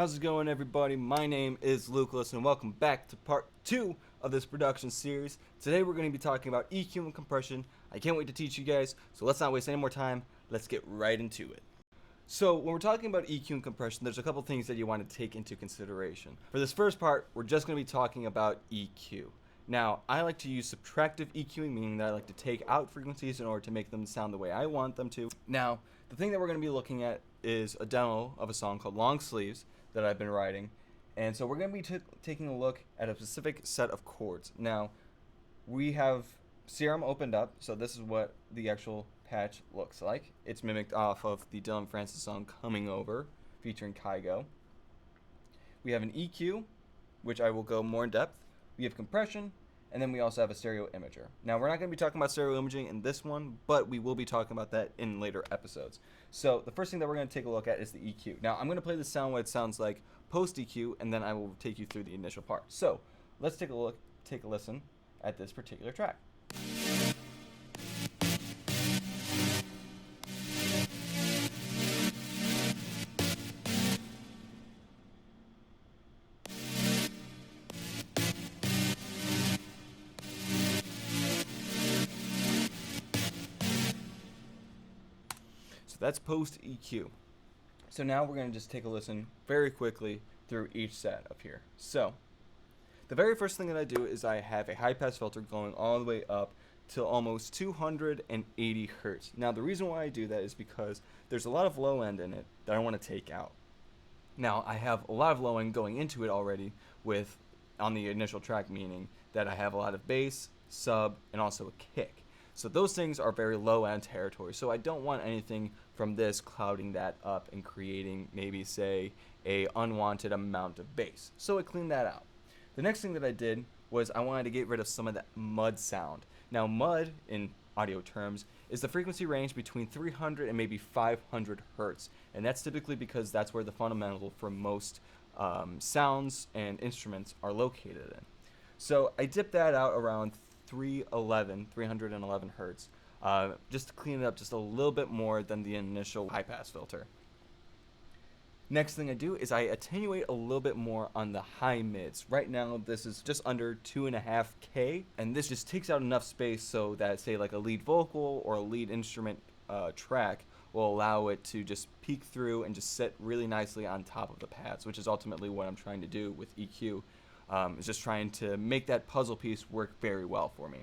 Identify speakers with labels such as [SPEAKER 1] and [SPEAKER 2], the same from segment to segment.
[SPEAKER 1] How's it going, everybody? My name is Lukalas, and welcome back to part 2 of this production series. Today we're going to be talking about EQ and compression. I can't wait to teach you guys, so let's not waste any more time. Let's get right into it. So when we're talking about EQ and compression, there's a couple things that you want to take into consideration. For this first part, we're just going to be talking about EQ. Now, I like to use subtractive EQing, meaning that I like to take out frequencies in order to make them sound the way I want them to. Now, the thing that we're going to be looking at is a demo of a song called Long Sleeves that I've been writing. And so we're going to be taking a look at a specific set of chords. Now, we have Serum opened up, so this is what the actual patch looks like. It's mimicked off of the Dylan Francis song Coming Over, featuring Kygo. We have an EQ, which I will go more in depth. We have compression, and then we also have a stereo imager. Now, we're not going to be talking about stereo imaging in this one, but we will be talking about that in later episodes. So the first thing that we're going to take a look at is the EQ. Now, I'm going to play the sound what it sounds like post EQ, and then I will take you through the initial part. So let's take a listen at this particular track. That's post EQ. So now we're going to just take a listen very quickly through each set up here. So the very first thing that I do is I have a high pass filter going all the way up to almost 280 hertz. Now the reason why I do that is because there's a lot of low end in it that I want to take out. Now I have a lot of low end going into it already with on the initial track, meaning that I have a lot of bass, sub, and also a kick. So those things are very low end territory. So I don't want anything from this clouding that up and creating maybe say a unwanted amount of bass. So I cleaned that out. The next thing that I did was I wanted to get rid of some of that mud sound. Now mud in audio terms is the frequency range between 300 and maybe 500 hertz. And that's typically because that's where the fundamental for most sounds and instruments are located in. So I dipped that out around 311 hertz, just to clean it up just a little bit more than the initial high pass filter. Next thing I do is I attenuate a little bit more on the high mids. Right now this is just under 2.5K, and this just takes out enough space so that say like a lead vocal or a lead instrument track will allow it to just peek through and just sit really nicely on top of the pads, which is ultimately what I'm trying to do with EQ. Is just trying to make that puzzle piece work very well for me.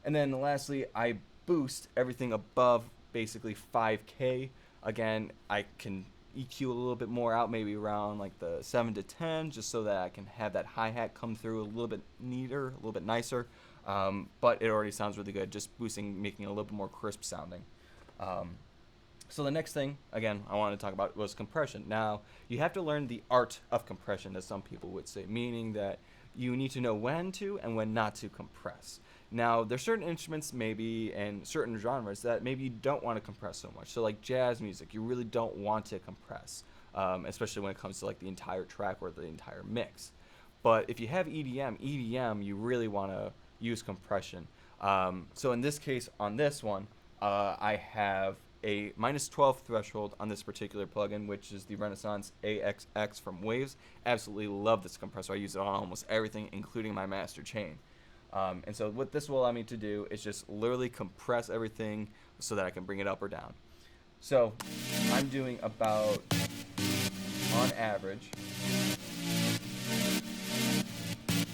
[SPEAKER 1] And then lastly, I boost everything above basically 5K. Again, I can EQ a little bit more out, maybe around like the 7 to 10, just so that I can have that hi-hat come through a little bit neater, a little bit nicer. But it already sounds really good, just boosting, making it a little bit more crisp sounding. So the next thing, again, I wanted to talk about was compression. Now, you have to learn the art of compression, as some people would say, meaning that you need to know when to and when not to compress. Now, there's certain instruments maybe and certain genres that maybe you don't want to compress so much. So like jazz music, you really don't want to compress, especially when it comes to like the entire track or the entire mix. But if you have EDM, you really want to use compression. So in this case, on this one, I have a -12 threshold on this particular plugin, which is the Renaissance AXX from Waves. Absolutely love this compressor. I use it on almost everything, including my master chain. And so what this will allow me to do is just literally compress everything so that I can bring it up or down. So I'm doing about, on average,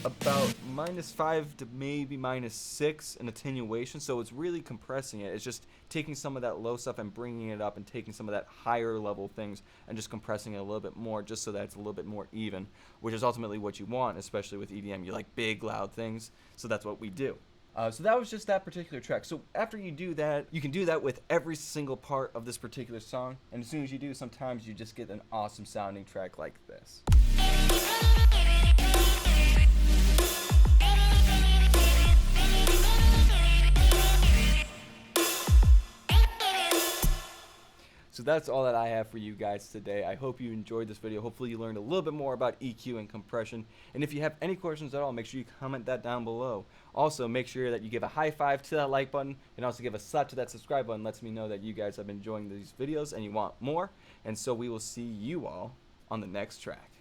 [SPEAKER 1] about -5 to maybe -6 in attenuation. So it's really compressing it. It's just taking some of that low stuff and bringing it up, and taking some of that higher level things and just compressing it a little bit more, just so that it's a little bit more even, which is ultimately what you want, especially with EDM. You like big loud things, so that's what we do. So that was just that particular track. So after you do that, you can do that with every single part of this particular song, and as soon as you do, sometimes you just get an awesome sounding track like this. So that's all that I have for you guys today. I hope you enjoyed this video. Hopefully you learned a little bit more about EQ and compression. And if you have any questions at all, make sure you comment that down below. Also, make sure that you give a high five to that like button, and also give a slap to that subscribe button. Lets me know that you guys have been enjoying these videos and you want more. And so we will see you all on the next track.